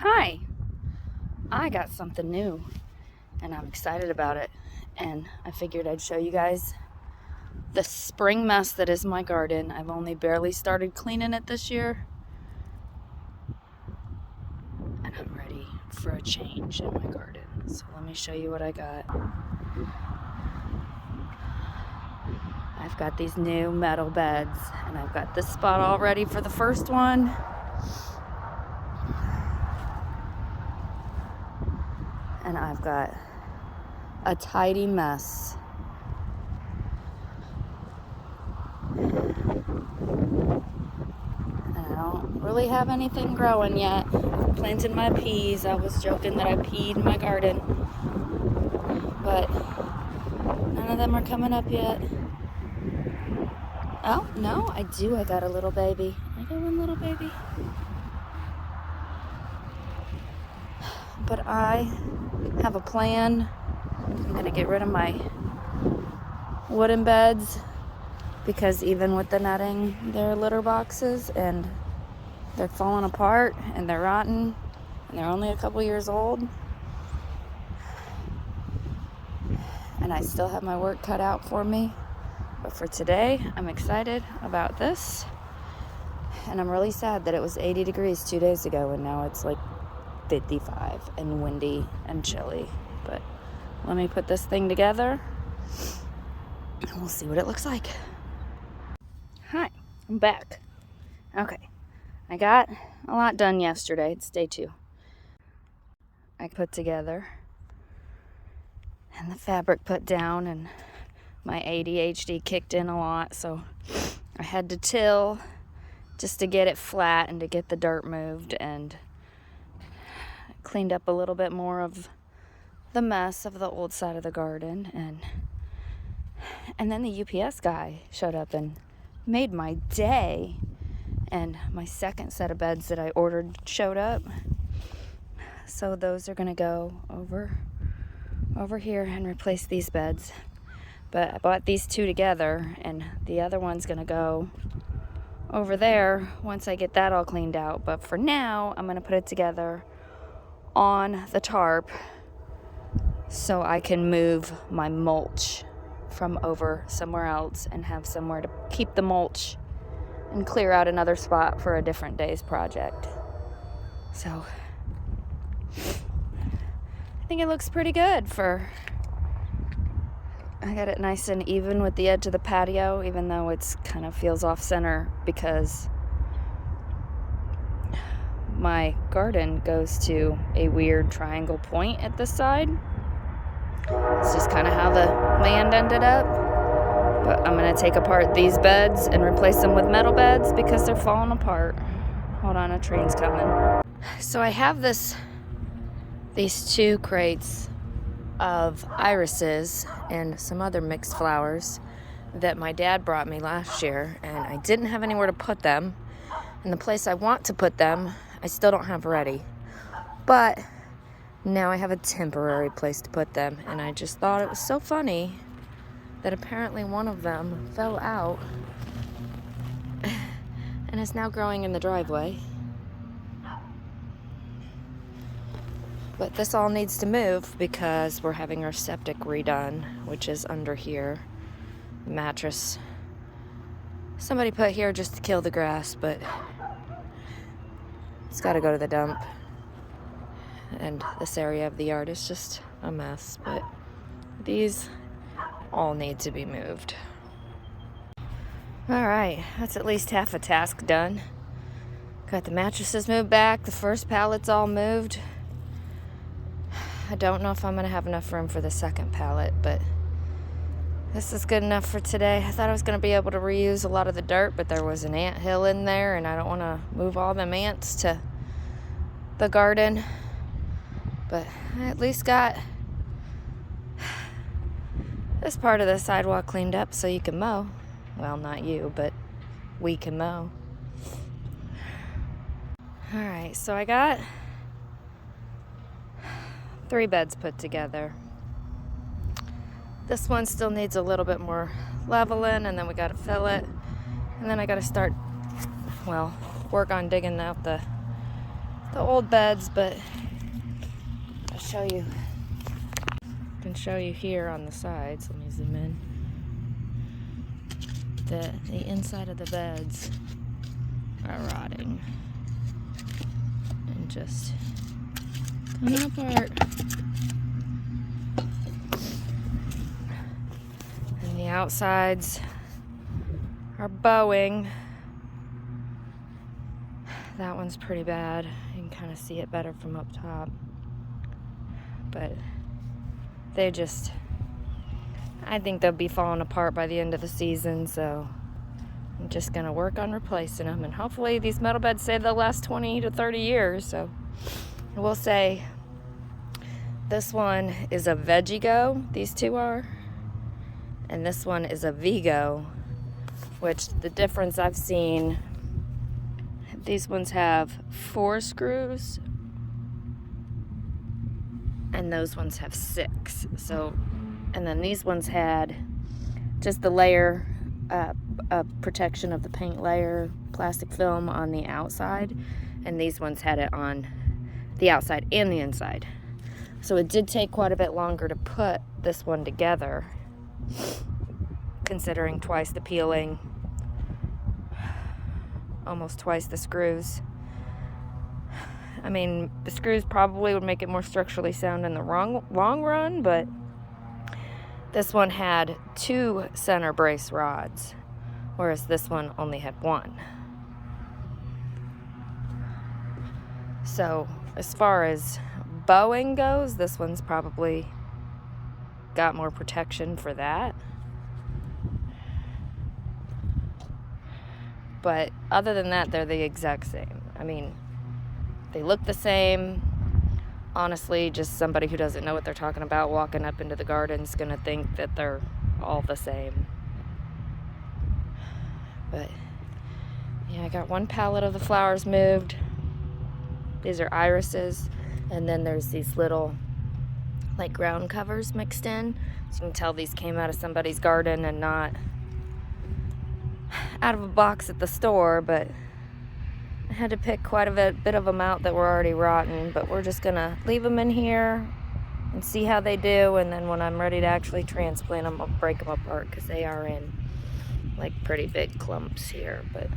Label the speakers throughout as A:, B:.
A: Hi, I got something new and I'm excited about it, and I figured I'd show you guys the spring mess that is my garden. I've only barely started cleaning it this year and I'm ready for a change in my garden. So let me show you what I got. I've got these new metal beds and I've got this spot all ready for the first one. And I've got a tidy mess. And I don't really have anything growing yet. I've planted my peas. I was joking that I peed in my garden, but none of them are coming up yet. Oh, no, I do. I got a little baby. I got one little baby. But I have a plan. I'm going to get rid of my wooden beds because even with the netting, they're litter boxes and they're falling apart and they're rotten and they're only a couple years old. And I still have my work cut out for me. But for today, I'm excited about this. And I'm really sad that it was 80 degrees 2 days ago and now it's like 55 and windy and chilly. But let me put this thing together and we'll see what it looks like. Hi, I'm back. Okay, I got a lot done yesterday. It's day 2. I put together and the fabric put down and my ADHD kicked in a lot, so I had to till just to get it flat and to get the dirt moved, and cleaned up a little bit more of the mess of the old side of the garden, and then the UPS guy showed up and made my day, and my second set of beds that I ordered showed up, so those are gonna go over here and replace these beds. But I bought these two together and the other one's gonna go over there once I get that all cleaned out. But for now, I'm gonna put it together on the tarp so I can move my mulch from over somewhere else and have somewhere to keep the mulch and clear out another spot for a different day's project. So I think it looks pretty good I got it nice and even with the edge of the patio, even though it's kind of feels off center because my garden goes to a weird triangle point at this side. It's just kind of how the land ended up. But I'm going to take apart these beds and replace them with metal beds because they're falling apart. Hold on, a train's coming. So I have these 2 crates of irises and some other mixed flowers that my dad brought me last year, and I didn't have anywhere to put them, and the place I want to put them I still don't have ready, but now I have a temporary place to put them, and I just thought it was so funny that apparently one of them fell out and is now growing in the driveway. But this all needs to move because we're having our septic redone, which is under here. The mattress somebody put here just to kill the grass, but it's got to go to the dump. And this area of the yard is just a mess, but these all need to be moved. All right, that's at least half a task done. Got the mattresses moved back, the first pallet's all moved. I don't know if I'm going to have enough room for the second pallet, but this is good enough for today. I thought I was going to be able to reuse a lot of the dirt, but there was an ant hill in there, and I don't want to move all them ants to the garden. But I at least got this part of the sidewalk cleaned up so you can mow. Well, not you, but we can mow. All right, so I got 3 beds put together. This one still needs a little bit more leveling, and then we got to fill it, and then I got to start, work on digging out the the old beds, but I'll show you. I can show you here on the sides. Let me zoom in. The inside of the beds are rotting and just coming apart. And the outsides are bowing. That one's pretty bad. You can kind of see it better from up top. But I think they'll be falling apart by the end of the season, so I'm just gonna work on replacing them, and hopefully these metal beds say they'll last 20 to 30 years. So I will say this one is a Veggie-Go, these two are, and this one is a Vigo, which the difference I've seen, these ones have 4 screws and those ones have 6. So, and then these ones had just the layer, protection of the paint layer, plastic film on the outside, and these ones had it on the outside and the inside. So it did take quite a bit longer to put this one together, considering twice the peeling, almost twice the screws. I mean, the screws probably would make it more structurally sound in the long run, but this one had 2 center brace rods, whereas this one only had 1. So as far as bowing goes, this one's probably got more protection for that. But other than that, they're the exact same. I mean, they look the same. Honestly, just somebody who doesn't know what they're talking about walking up into the garden is gonna think that they're all the same. But yeah, I got 1 pallet of the flowers moved. These are irises, and then there's these little like ground covers mixed in. So you can tell these came out of somebody's garden and not out of a box at the store, but I had to pick quite a bit of them out that were already rotten, but we're just gonna leave them in here and see how they do, and then when I'm ready to actually transplant them, I'll break them apart because they are in like pretty big clumps here, but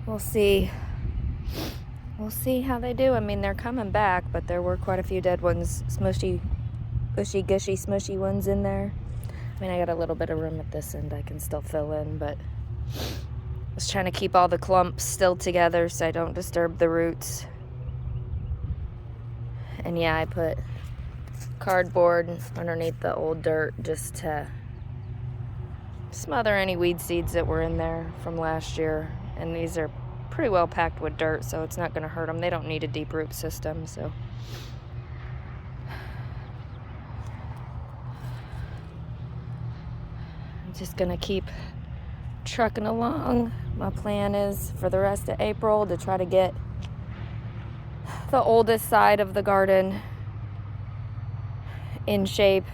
A: we'll see how they do. I mean, they're coming back, but there were quite a few dead ones, smushy, gushy, smushy ones in there. I mean, I got a little bit of room at this end I can still fill in, but I was trying to keep all the clumps still together so I don't disturb the roots. And yeah, I put cardboard underneath the old dirt just to smother any weed seeds that were in there from last year. And these are pretty well packed with dirt, so it's not going to hurt them. They don't need a deep root system, so just gonna keep trucking along. My plan is for the rest of April to try to get the oldest side of the garden in shape.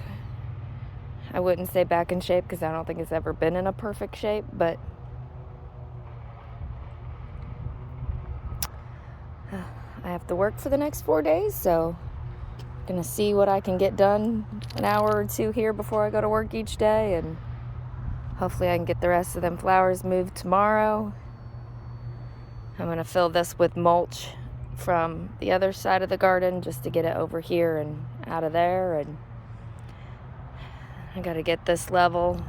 A: I wouldn't say back in shape because I don't think it's ever been in a perfect shape, but I have to work for the next 4 days, so I'm gonna see what I can get done an hour or 2 here before I go to work each day, and hopefully I can get the rest of them flowers moved tomorrow. I'm gonna fill this with mulch from the other side of the garden just to get it over here and out of there, and I gotta get this level.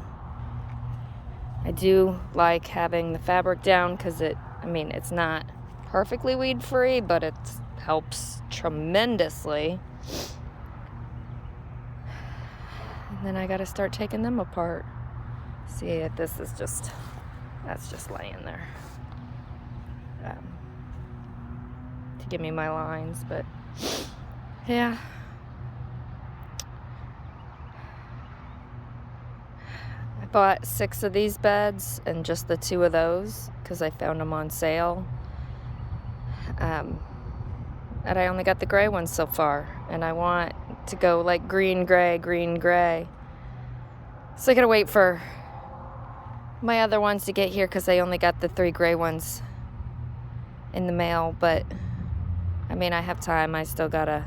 A: I do like having the fabric down because it's not perfectly weed free, but it helps tremendously. And then I gotta start taking them apart. See, this is that's just laying there to give me my lines, but yeah. I bought 6 of these beds and just the 2 of those because I found them on sale. And I only got the gray ones so far, and I want to go like green, gray. So I gotta wait for my other ones to get here because I only got the 3 gray ones in the mail, but I mean, I have time. I still gotta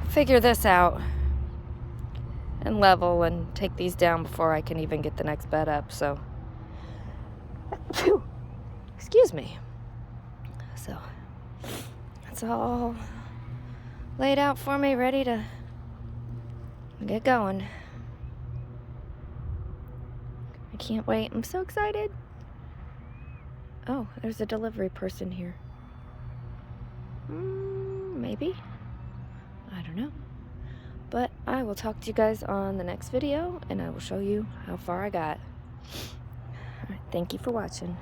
A: figure this out and level and take these down before I can even get the next bed up, so excuse me. So that's all laid out for me, ready to get going. I can't wait. I'm so excited. Oh, there's a delivery person here. Maybe. I don't know. But I will talk to you guys on the next video, and I will show you how far I got. All right, thank you for watching.